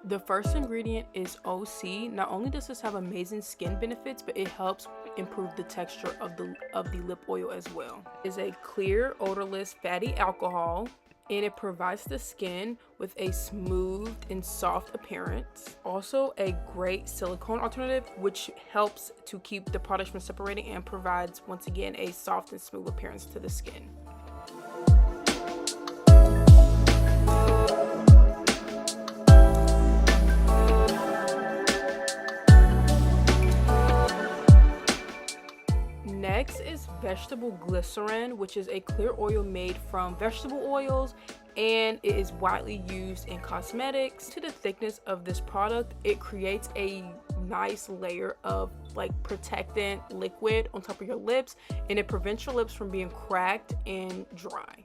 The first ingredient is OC. Not only does this have amazing skin benefits, but it helps improve the texture of the lip oil as well. It is a clear, odorless, fatty alcohol, and it provides the skin with a smooth and soft appearance. Also a great silicone alternative, which helps to keep the products from separating and provides, once again, a soft and smooth appearance to the skin. Next is vegetable glycerin, which is a clear oil made from vegetable oils, and it is widely used in cosmetics. To the thickness of this product, it creates a nice layer of like protectant liquid on top of your lips, and it prevents your lips from being cracked and dry.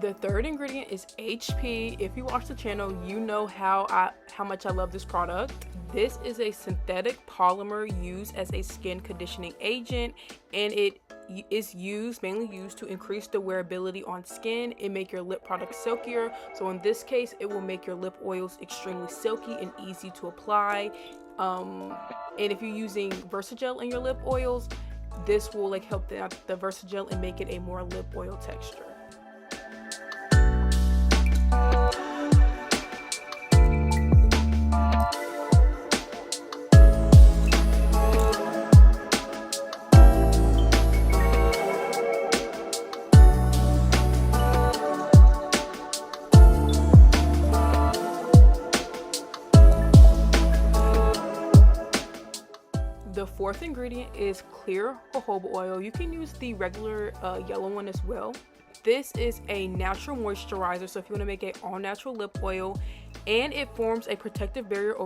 The third ingredient is HP. If you watch the channel, you know how much I love this product. This is a synthetic polymer used as a skin conditioning agent, and it is mainly used to increase the wearability on skin and make your lip product silkier. So in this case, it will make your lip oils extremely silky and easy to apply. And if you're using Versagel in your lip oils, this will like help the Versagel and make it a more lip oil texture. The fourth ingredient is clear jojoba oil. You can use the regular yellow one as well. This is a natural moisturizer, so if you want to make an all-natural lip oil, and it forms a protective barrier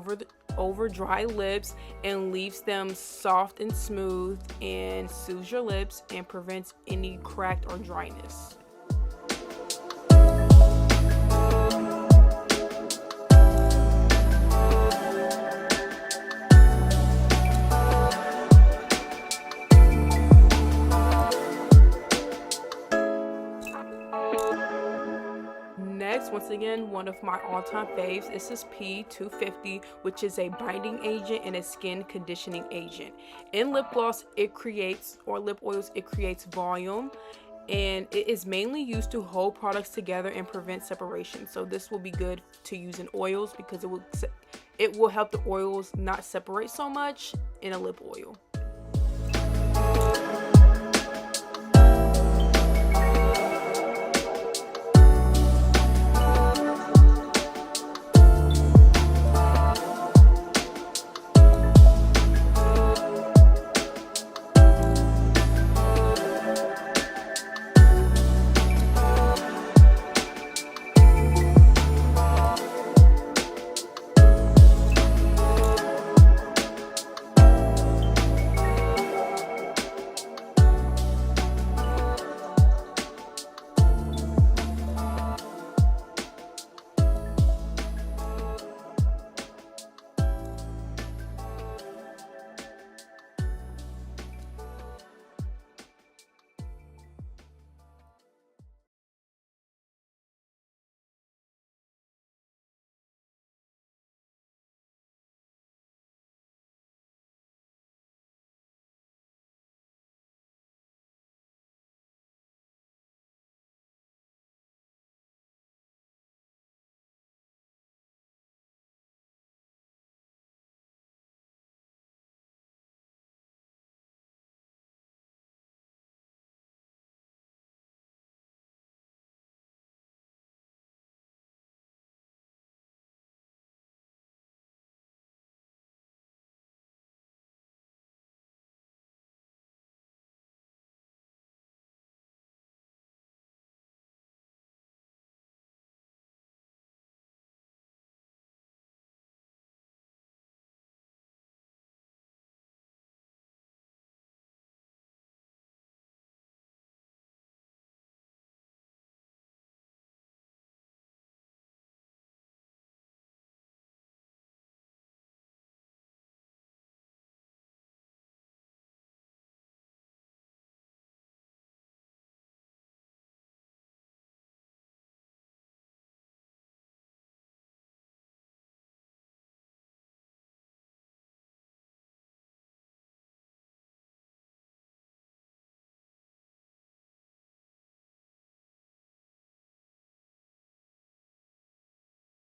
over dry lips and leaves them soft and smooth, and soothes your lips and prevents any cracked or dryness. Next, once again, one of my all-time faves, this is P250, which is a binding agent and a skin conditioning agent. In lip gloss, or lip oils, it creates volume, and it is mainly used to hold products together and prevent separation. So this will be good to use in oils because it will help the oils not separate so much in a lip oil.